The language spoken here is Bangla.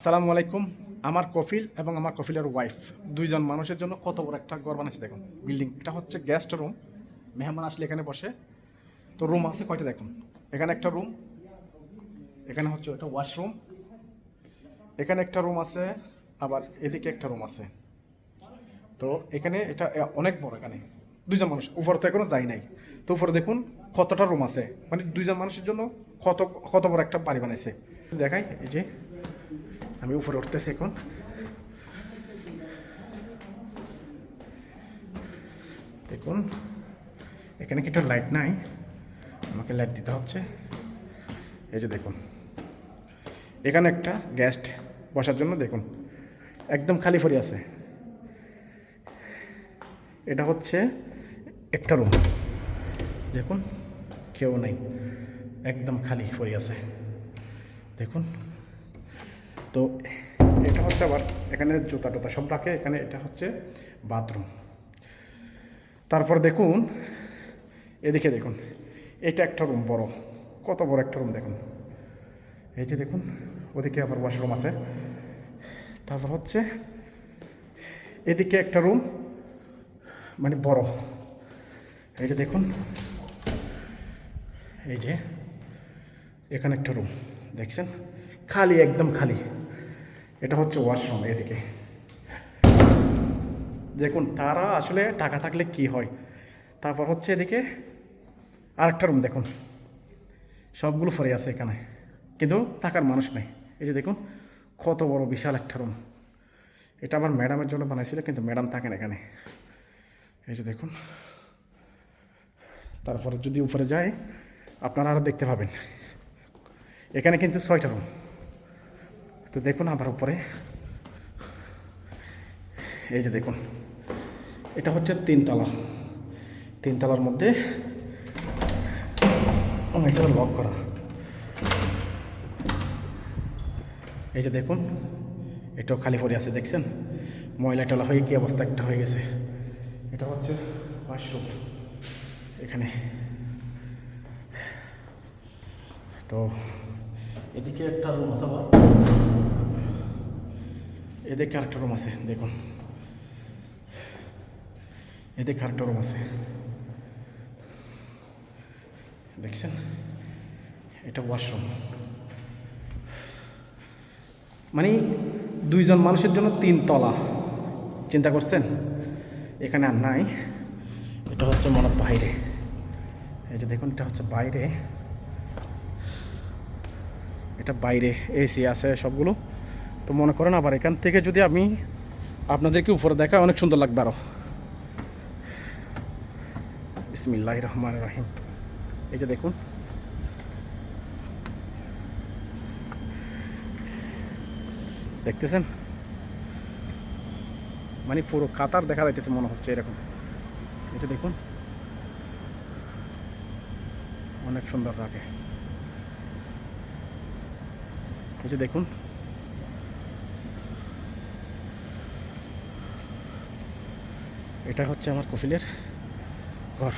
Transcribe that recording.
আসসালামু আলাইকুম। আমার কফিল এবং আমার কফিলের ওয়াইফ দুইজন মানুষের জন্য কত বড় একটা ঘর বানাচ্ছে দেখুন। বিল্ডিং, এটা হচ্ছে গেস্ট রুম। মেহমান আসলে এখানে বসে। তো রুম আছে কয়টা দেখুন। এখানে একটা রুম, এখানে হচ্ছে এটা ওয়াশরুম, এখানে একটা রুম আছে, আবার এদিকে একটা রুম আছে। তো এখানে এটা অনেক বড়। এখানে দুইজন মানুষ, উপরে তো এখনো যাই নাই। তো উপরে দেখুন কতটা রুম আছে, মানে দুইজন মানুষের জন্য কত কত বড় একটা বাড়ি বানাইছে। দেখাই, এই যে আমি উপরে উঠতেছি এখন। দেখুন এখানে কিন্তু লাইট নাই, আমাকে লাইট দিতে হচ্ছে। এই যে দেখুন এখানে একটা গেস্ট বসার জন্য দেখুন একদম খালি পড়ে আছে। এটা হচ্ছে একটা রুম, দেখুন কেউ নেই, একদম খালি পড়ে আছে দেখুন। তো এটা হচ্ছে আবার এখানে জুতা টুতা সব রাখে এখানে। এটা হচ্ছে বাথরুম। তারপর দেখুন এদিকে দেখুন, এটা একটা রুম বড়, কত বড় একটা রুম দেখুন। এই যে দেখুন ওদিকে আবার ওয়াশরুম আছে। তারপর হচ্ছে এদিকে একটা রুম, মানে বড়। এই যে দেখুন, এই যে এখানে একটা রুম দেখছেন, খালি একদম খালি। এটা হচ্ছে ওয়াশরুম। এদিকে দেখুন, তারা আসলে টাকা থাকলে কি হয়। তারপর হচ্ছে এদিকে আরেকটা রুম দেখুন, সবগুলো ফরে আছে এখানে, কিন্তু থাকার মানুষ নেই। এই যে দেখুন কত বড় বিশাল একটা রুম। এটা আমার ম্যাডামের জন্য বানাইছিল, কিন্তু ম্যাডাম থাকেন এখানে। এই যে দেখুন, তারপরে যদি উপরে যায় আপনারা আরও দেখতে পাবেন। এখানে কিন্তু 6টা রুম। তো দেখুন আবার উপরে, এই যে দেখুন এটা হচ্ছে 3তলা। 3তলার মধ্যে এটা লক করা। এই যে দেখুন এটাও খালি পড়ে আছে, দেখছেন ময়লা টলা হয়ে কি অবস্থা একটা হয়ে গেছে। এটা হচ্ছে ওয়াশরুম এখানে। তো এদিকে একটা রুম আছে, আবার এদিকে আরেকটা রুম আছে দেখুন, এদিকে আরেকটা রুম আছে দেখছেন। এটা ওয়াশরুম, মানে দুইজন মানুষের জন্য 3তলা, চিন্তা করছেন। এখানে আর নাই, এটা হচ্ছে মনে বাইরে। এই যে দেখুন এটা হচ্ছে বাইরে, এটা বাইরে এসি আছে সবগুলো। তো মনে করেন আবার এখান থেকে যদি আমি আপনাদেরকে উপরে দেখা, অনেক সুন্দর লাগবে আরও। বিসমিল্লাহির রহমানির রহিম। এই যে দেখুন দেখতেছেন, মানে পুরো কাতার দেখা যাইতেছে মনে হচ্ছে এরকম। এই যে দেখুন অনেক সুন্দর লাগে। এই যে দেখুন এটা হচ্ছে আমার কফিলের ঘর।